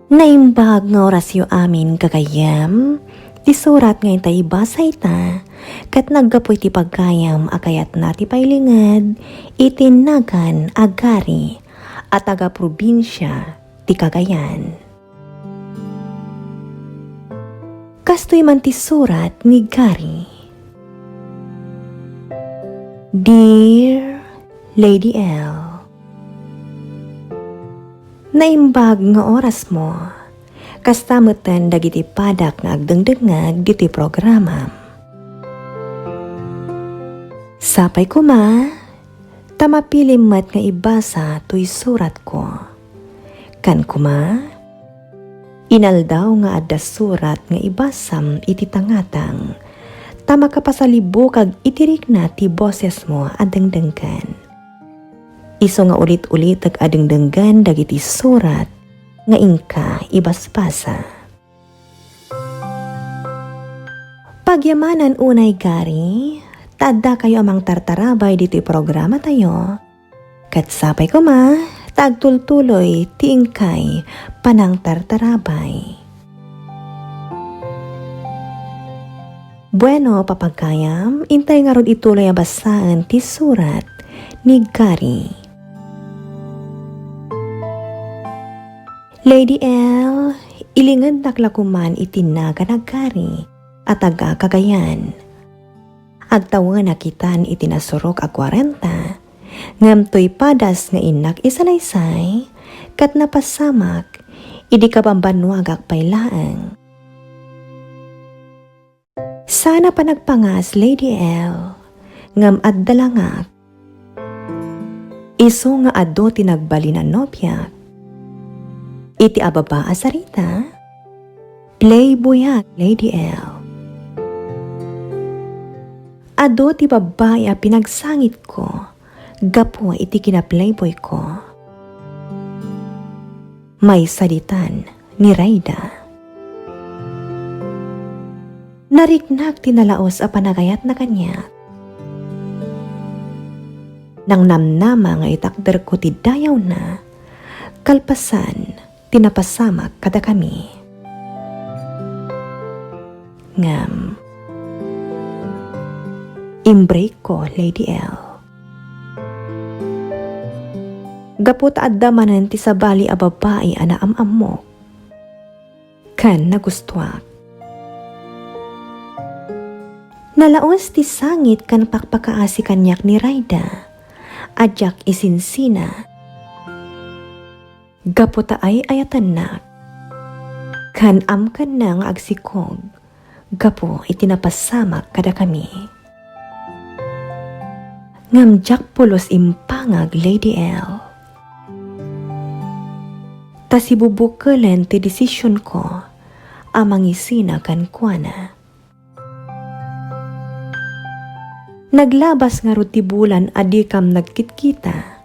Naimbag nga orasyo amin kagayam, ti surat nga itay basay ta, kat naggapoy ti pagkayam akayat na ti pailingad, itinagan agari, at aga probinsya ti Cagayan. Kastoy man ti surat ni Gary. Dear Lady L, naimbag nga oras mo, kastamutan dagiti padak nga agdengdengag diti programa. Sapay ko ma, tamapilim mat nga ibasa tuy surat ko. Kan kuma, inaldaw nga adda surat nga ibasam iti tangatang, tama kapasalibo kag itirik na ti boses mo adengdengkan. Iso nga ulit-ulit ag adengdenggan dagiti surat nga ingka ibasbasa. Pagyamanan unay Gary, tadda kayo amang tartarabay dito programa tayo. Katsapay ko ma, tagtultuloy ti ingkay panang tartarabay. Bueno papagkayam, intay nga rod ituloy abasaan ti surat ni Gary. Lady L, ilingad naklakuman itinaga na Gary at aga Cagayan. Agtawa na kitan itinasurok a 40, ngamtoy padas nga inak isalaysay, kat napasamak, idi ka bambanwagak paylaang. Sana pa nagpangas Lady L, ngam at dalangak. Iso nga ado tinagbali na nobyak. Iti ababa asarita, playboyak Lady L. Ado ti babae a pinagsangit ko, gapo iti kina-playboy ko. May salitan ni Raida. Nariknak tinalaos a panagayat na kanya. Nang namnama nga itakder ko ti dayaw na, kalpasan, tinapasamak kada kami. Ngam, imbreak ko Lady L. Gapot adda manan ti sabali a babae ana amamok. Kan nagustuak. Nalaos ti sangit kan pakpakaasi kanyak ni Raida. Adyak isinsina. Gapota ay ayatan na. Kan amkan na nga agsikog. Gapo itinapasamak kada kami. Ngamjak pulos impangag Lady L. Tasibubukelan ti desisyon ko. Amang isina kan kuana. Naglabas nga ruti bulan adikam nagkitkita.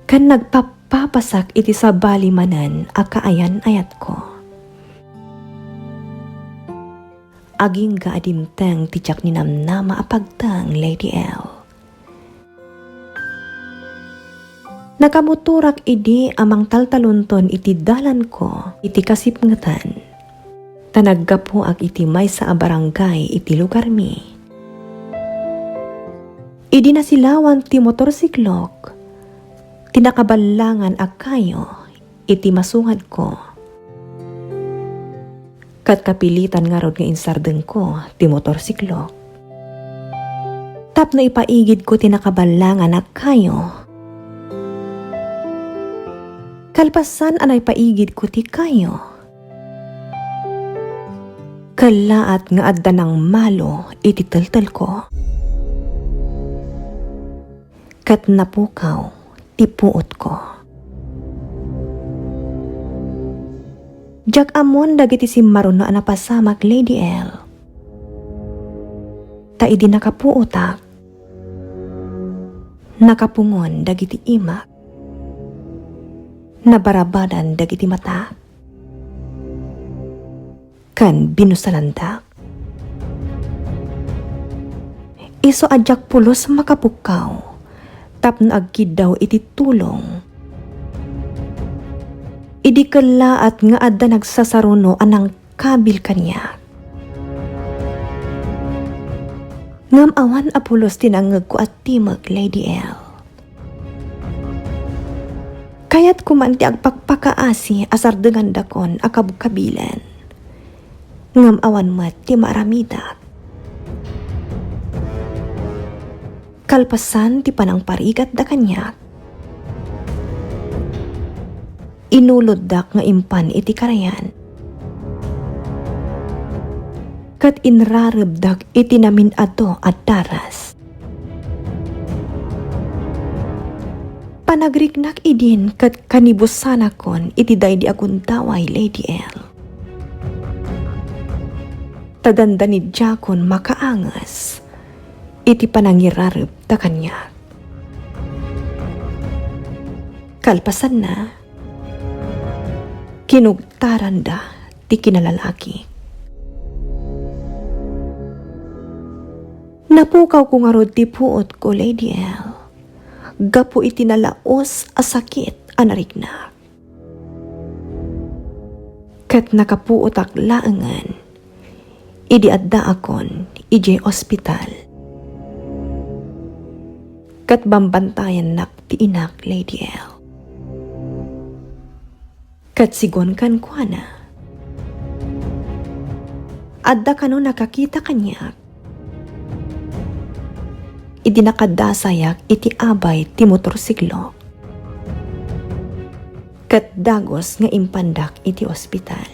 Kan nagpapapasak iti sabali manan a kaayan-ayat ko. Aging gaadimteng tijak ni namnama apagtang Lady L. Nakamuturak idi amang taltalunton iti dalan ko iti kasipngatan. Tanaggapo ag iti may sa barangay iti lugar mi. Idi na silawan ti motorsiklok, tinakabalangan akayo iti masungad ko. Kat kapilitan nga rod nga insardeng ko ti motorsiklok. Tap na ipaigid ko tinakabalangan akayo. Kalpasan anay paigid ko ti kayo. Kalaat nga adda ng malo iti taltal ko. Kat napukaw, tipuot ko. Jak amon dagiti simmaron na anapasamak Lady L. Ta idi nakapuotak. Nakapungon dagiti imak. Nabarabadan dagiti mata. Kan binusalandak. Iso adyak pulos makapukaw. Tapno agkid daw iti tulong. Idi kalaat nga adda nagsasaruno anang kabil kanya. Ngam awan apulos tinangag ko at timag, Lady L. Kaya't kumanti agpakpakaasi asar dengan dakon akabukabilen. Ngam awan mat ti maaramidak. Kalpasan ti panang parigat da kanyak. Inulod dak nga impan iti karayan. Kat inrarabdak iti namin ato at daras. Panagriknak idin kat kanibusanakon iti daydi akong daway, Lady L. Tadanda ni Jakon makaangas iti panangirarab ta kanya. Kalpasan na, kinugtaran da ti kinalalaki. Napukaw ko nga rod ti puot ko, Lady L. Gapo iti nalaos a sakit anarigna. Kat nakapuot ak laangan, idi adda akon ije ospital. Kat bambantayan nak ti inak, Lady L. Kat sigon kan kuana. Adda kano nakakita kanyak. Idi nakadasayak iti abay ti motorsiklo. Kat dagos nga impandak iti ospital.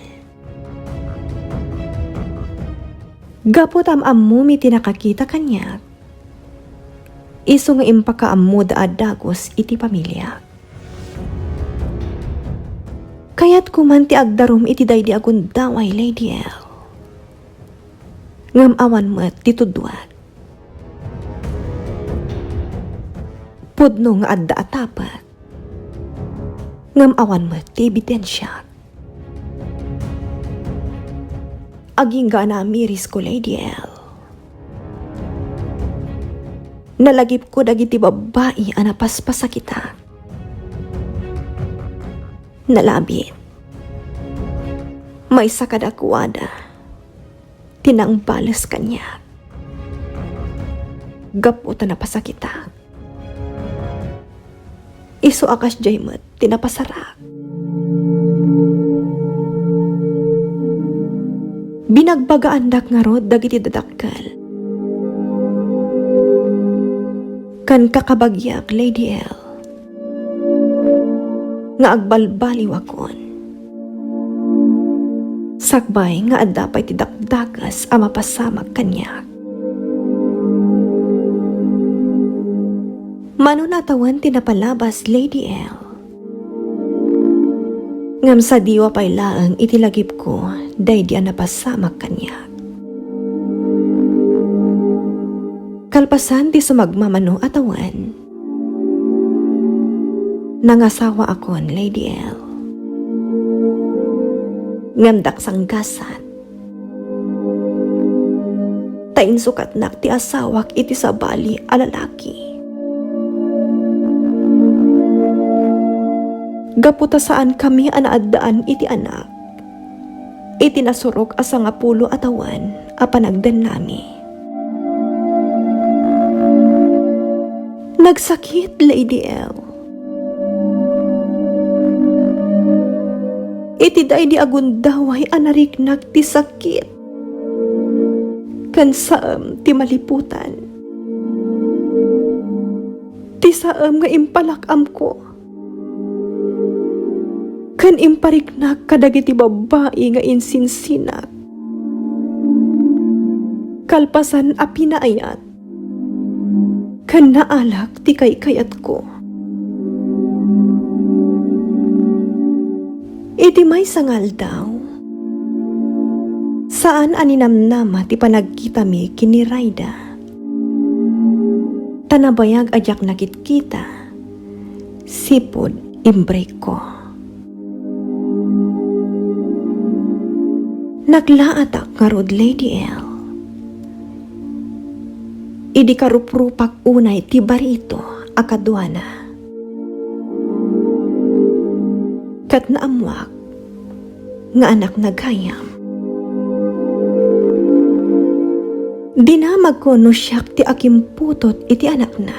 Gapot amamumi ti nakakita kanyak. Iso nga impakaammo da dagos iti pamilya. Kaya't kumanti agdarom iti daydi agun daway, Lady L. Ngam awan mat ti tudwat. Pudno nga adda atapat. Ngam awan mat ti ebidensya. Aging ga na miris ko, Lady L. Nalagip ko dagiti babae anapaspasa kita. Nalabit. May sakadakwada. Tinang balas kanya. Gaputa na pasakita. Isu akas jaymat tinapasarak. Binagbagaan dak nga rod dagiti dadakkel. Kan kakabagyak, Lady L. Nga agbalbaliw akon. Sakbay nga adapay ti dakdakas a mapasamag kanyak. Manunatawan tinapalabas, Lady L. Ngam sa diwa pay laang itilagip ko daydi a napasamag kanyak. Kalpasan ti sumagmamano atawan. Nangasawa akon, Lady L. Ngandak sanggasat. Tain sukat nak ti asawak iti sabali a lalaki. Gaputa saan kami anaadaan iti anak. Iti nasurok asa nga pulo atawan a panagdan nami. Nagsakit, Lady L. Iti daydi agundaway anariknak ti sakit. Kan saam ti maliputan. Ti saam nga impalakam ko. Kan impariknak kadagiti babae nga insinsinak. Kalpasan a pinaayat. Kan naalak ti kaykayat ko. Iti may sangal daw. Saan aninamnama ti panagkita mi kini Rayda. Tanabayag ajak nakit-kita. Sipod imbrek ko. Naglaatak nga rod, Lady L. Idi karuprupak unay ti barito akadwana. kat naamwak nga anak nagayam. Dinamag ko no siyak ti akim putot iti anak na.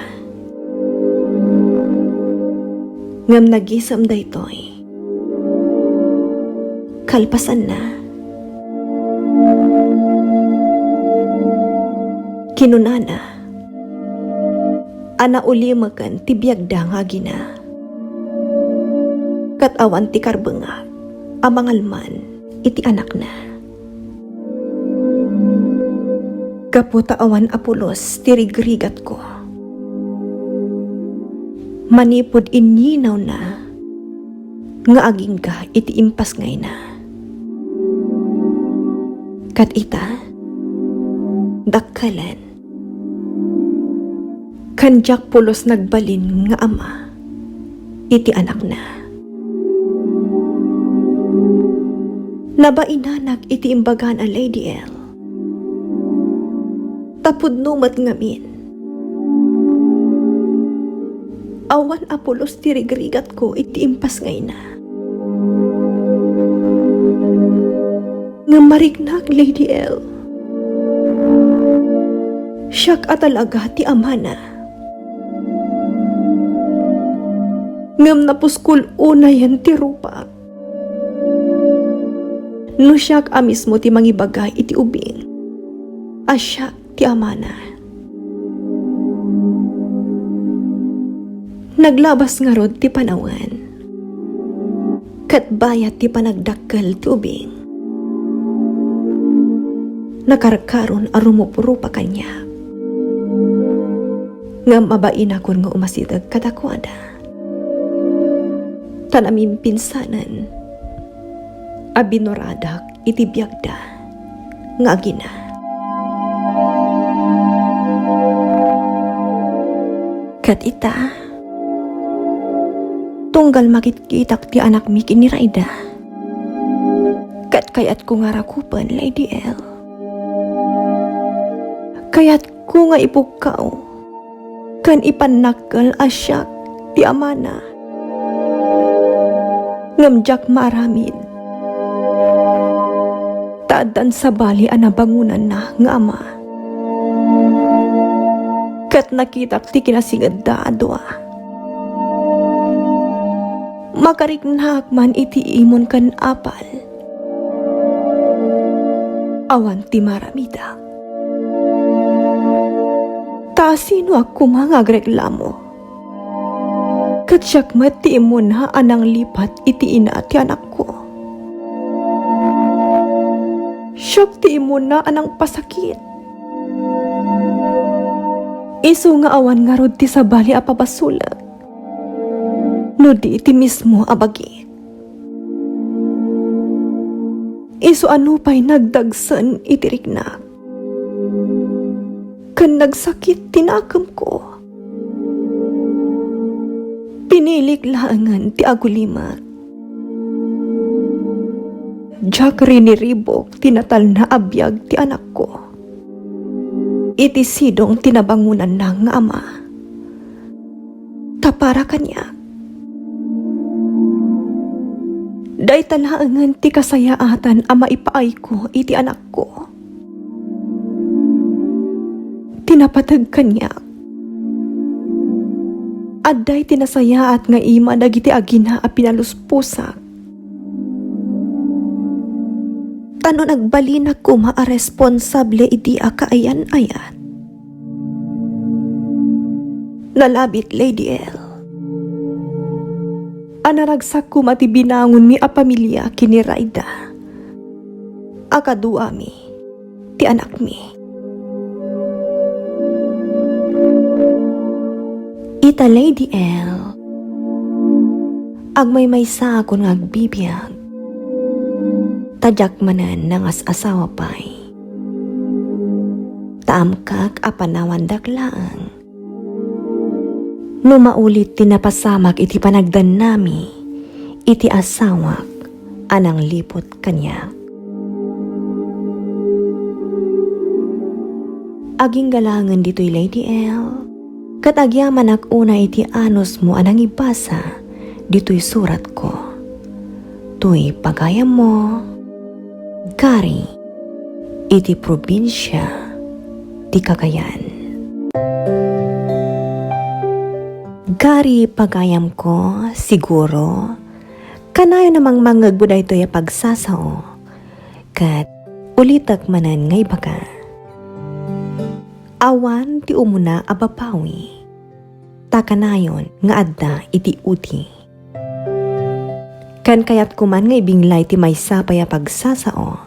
Ngam nagisam daytoy. Kalpasan na. Kinunana. Ana ulimakan ti biagda nga gina. Kat awan ti karbengag amangalman iti anak na. Kaputa awan apulos ti rigrigat ko. Manipod inyinaw na nga aging ka iti impas ngay na. Kat ita dakkalan kanjak pulos nagbalin nga ama iti anak na. Nabainanak iti imbagan a Lady L. Tapod numat ngamin. Awan apulos ti rigrigat ko iti impas ngay na. Nga marignak Lady L. Siyak atalaga ti ama na. Ngam napuskul una yan ti rupa. No siyak amismo ti mangibagay iti ubing. Asyak ti ama na. Naglabas nga rod ti panawan. Kat bayat ti panagdakkel ti ubing. Nakarkaron a rumupurupa kanya. Ngam mabain akon nga umasidag katakwada. Tanaming pinsanan. Abinoradak iti biagda nga agina. Kat ita tunggal makitkitak ti anak mi kini Raida. Kat kayat ko nga rakupan Lady L. Kayat ko nga ipukaw kan ipanakal asyak ti amana. Ngamjak maramid taadan sa bali anabangunan na nga ama. Kat nakitak ti kinasigad da adwa. Makariknak man iti imon kan apal. Awan ti maramida. Ta sino ako mga agreklamo. Kat siyak mati imon ha anang lipat iti ina ti anak ko. Siyak ti imon na anang pasakit. Isu nga awan nga rod ti sabali a papasulag. No di iti mismo abagi. Isu ano pa'y nagdagsan iti riknak. Kan nagsakit tinakam ko. Pinilik laangan ti agulimak. Diyak riniribok tinatal na abiyag ti anak ko. Iti sidong tinabangunan na nga ama. Tapara kanya. Day talaangan ti kasayaatan ama ipaay ko iti anak ko. Tinapatag kanya. Adday tinasayaat nga ima dagiti agina a pinaluspusak. Tano nagbalin ako maa-responsable iti a kaayan-ayan. Nalabit Lady L. Anaragsak ko mati binangon mi a pamilya kini Raida. Akadua mi, ti anak mi. Ita Lady L. Agmay-maysa ako nga agbibiyag. Tadyak manan ng asawa pa'y. Taamkak apanawan daklaan. No maulit tinapasamak iti panagdan nami, iti asawak anang lipot kanya. Aging galangan dito'y Lady L. Katagyaman ak una iti anos mo anang ibasa dito'y surat ko. Dito'y pagayam mo, Gari, iti probinsya, ti Cagayan. Gari pagayam ko, siguro, kanayo namang mangagbuday to'y pagsasao, kat ulitak manan ngay baga. Awan ti umuna abapawi, takanayon nga adda iti uti. Kan kayat kuman nga ibinglay ti maysa paya pagsasao,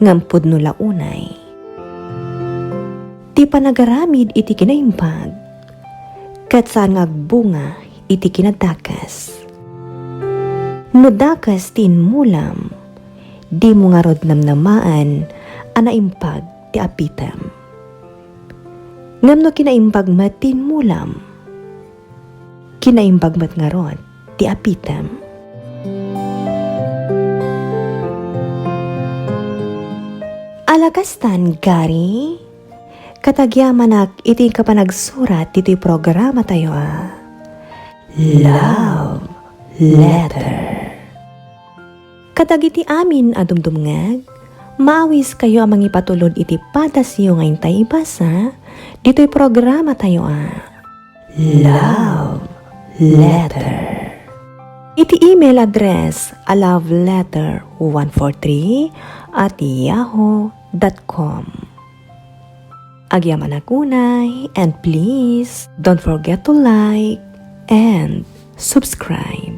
ngampod no launay. Ti panagaramid iti kinaimbag, kat saan ngagbunga iti kinadakas. No dakas tin mulam, di mo nga rod namnamaan, anaimpag ti apitam. Ngam no kinaimbag mat tin mulam, kinaimbag mat nga rod ti apitam. Alagastan, Gari, katagyaman iti kapanagsurat iti programa tayo Love Letter. Katagiti amin adumdumngag, maawis kayo amang ipatulod iti patasyo ngayon tayo ibasa, dito'y programa tayo Love Letter. Iti email address loveletter143@yahoo.com. Agyaman akunay, and please don't forget to like and subscribe.